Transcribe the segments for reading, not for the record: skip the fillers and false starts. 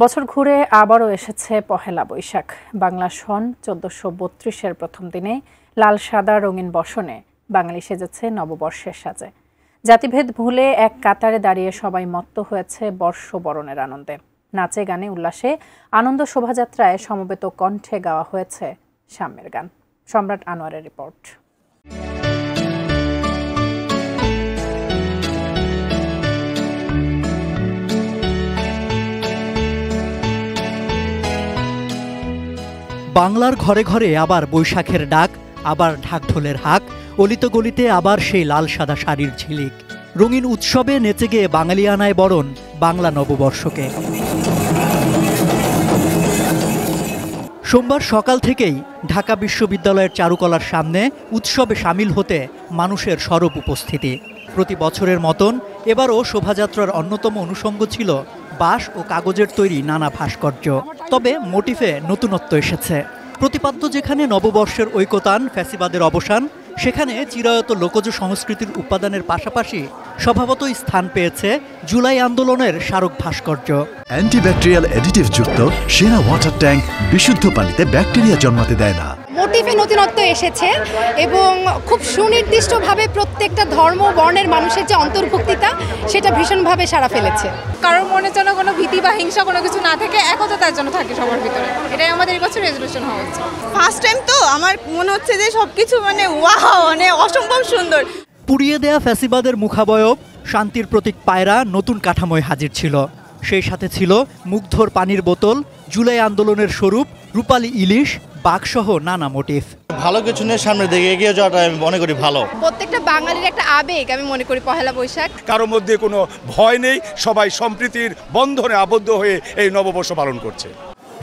বছর ঘুরে আবারও এসেছে পহেলা বৈশাখ। বাংলা সন ১৪৩২-এর প্রথম দিনে লাল সাদা রঙিন বসনে বাঙালি সেজেছে নববর্ষের সাজে। জাতিভেদ ভুলে এক কাতারে দাঁড়িয়ে সবাই মত্ত হয়েছে বর্ষবরণের আনন্দে। নাচে গানে উল্লাসে আনন্দ শোভাযাত্রায় সমবেত কণ্ঠে গাওয়া হয়েছে সাম্যের গান। সম্রাট আনোয়ারের রিপোর্ট। বাংলার ঘরে ঘরে আবার বৈশাখের ডাক, আবার ঢাকঢোলের হাক, অলিত গলিতে আবার সেই লাল সাদা শাড়ির ঝিলিক। রঙিন উৎসবে নেচে গিয়ে বাঙালিয়ানায় বরণ বাংলা নববর্ষকে। সোমবার সকাল থেকেই ঢাকা বিশ্ববিদ্যালয়ের চারুকলার সামনে উৎসবে সামিল হতে মানুষের সরব উপস্থিতি। প্রতি বছরের মতন এবারও শোভাযাত্রার অন্যতম অনুষঙ্গ ছিল বাঁশ ও কাগজের তৈরি নানা ভাস্কর্য। তবে মোটিফে নতুনত্ব এসেছে। প্রতিপাদ্য যেখানে নববর্ষের ঐকতান, ফ্যাসিবাদের অবসান, সেখানে চিরায়ত লোকজ সংস্কৃতির উপাদানের পাশাপাশি স্বভাবতই স্থান পেয়েছে জুলাই আন্দোলনের স্মারক ভাস্কর্য। অ্যান্টিব্যাকটেরিয়াল অ্যাডিটিভ যুক্ত সেরা ওয়াটার ট্যাঙ্ক বিশুদ্ধ পানিতে ব্যাকটেরিয়া জন্মাতে দেয় না। মোটিভে নতুনত্ব এসেছে এবং খুব সুনির্দিষ্টভাবে প্রত্যেকটা ধর্ম বর্ণের মানুষের যে অন্তর্ভুক্তিতা সেটা ভীষণভাবে সাড়া ফেলেছে। কারোর মনে যেন কোনো ভীতি বা হিংসা কোনো কিছু না থাকে, একতার জন্য থাকে সবার ভিতরে। এটাই আমাদের এবছর রেজলিউশন হওয়া উচিত। ফার্স্ট টাইম তো আমার মনে হচ্ছে যে সবকিছু ওয়াও, অসম্ভব সুন্দর। পুড়িয়ে দেয়া ফ্যাসিবাদের মুখাবয়ব, শান্তির প্রতীক পায়রা নতুন কাঠামোয় হাজির ছিল। সেই সাথে ছিল মুগ্ধর পানির বোতল, জুলাই আন্দোলনের স্বরূপ, রূপালী ইলিশ, বাঘসহ নানা মোটিভ। ভালো কিছু নিয়ে সামনে দিকে এগিয়ে যাওয়াটা আমি মনে করি ভালো। প্রত্যেকটা বাঙালির একটা আবেগ আমি মনে করি পহেলা বৈশাখ। কারোর মধ্যে কোনো ভয় নেই, সবাই সম্প্রীতির বন্ধনে আবদ্ধ হয়ে এই নববর্ষ পালন করছে।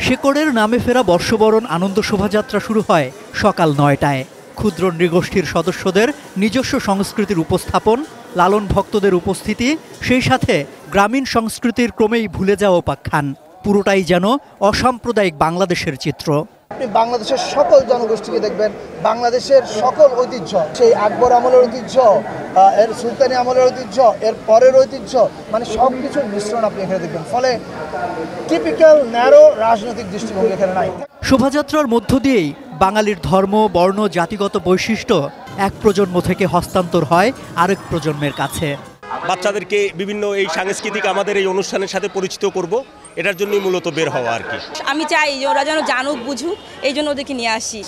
শেকড়ের নামে ফেরা বর্ষবরণ আনন্দ শোভাযাত্রা শুরু হয় সকাল ৯টায়। ক্ষুদ্র নৃগোষ্ঠীর সদস্যদের নিজস্ব সংস্কৃতির উপস্থাপন, লালন ভক্তদের উপস্থিতি, সেই সাথে গ্রামীণ সংস্কৃতির ক্রমেই ভুলে যাওয়া উপাখ্যান, পুরোটাই যেন অসাম্প্রদায়িক বাংলাদেশের চিত্র। আপনি বাংলাদেশের সকল জনগোষ্ঠীকে দেখবেন, বাংলাদেশের সকল ঐতিহ্য, সেই আকবর আমলের ঐতিহ্য, এর সুলতানি আমলের ঐতিহ্য, এর পরের ঐতিহ্য, সব কিছুর মিশ্রণ আপনি এখানে দেখবেন। ফলে টিপিক্যাল ন্যারো রাজনৈতিক দৃষ্টিভঙ্গি এখানে নাই। শোভাযাত্রার মধ্য দিয়েই বাঙালির ধর্ম, বর্ণ, জাতিগত বৈশিষ্ট্য এক প্রজন্ম থেকে হস্তান্তর হয় আরেক প্রজন্মের কাছে। বাচ্চাদেরকে বিভিন্ন এই সাংস্কৃতিক আমাদের এই অনুষ্ঠানের সাথে পরিচিত করব, এটার জন্যই মূলত বের হওয়া আর কি। আমি চাই যে ওরা যেন জানুক, বুঝুক, এই জন্য ওদেরকে নিয়ে আসি।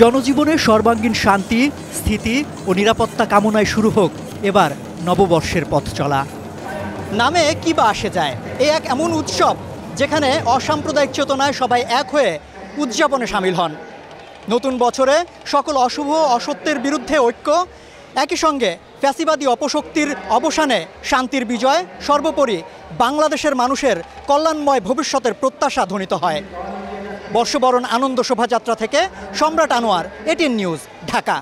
জনজীবনের সর্বাঙ্গীন শান্তি, স্থিতি ও নিরাপত্তা কামনায় শুরু হোক এবার নববর্ষের পথ চলা। নামে কি বা আসে যায়, এই এক এমন উৎসব যেখানে অসাম্প্রদায়িক চেতনায় সবাই এক হয়ে উদযাপনে সামিল হন। নতুন বছরে সকল অশুভ অসত্যের বিরুদ্ধে ঐক্য, একই সঙ্গে ফ্যাসিবাদী অপশক্তির অবসানে শান্তির বিজয়, সর্বোপরি বাংলাদেশের মানুষের কল্যাণময় ভবিষ্যতের প্রত্যাশা ধ্বনিত হয়। বর্ষবরণ আনন্দ শোভাযাত্রা থেকে সম্রাট আনোয়ার, এটিএন নিউজ, ঢাকা।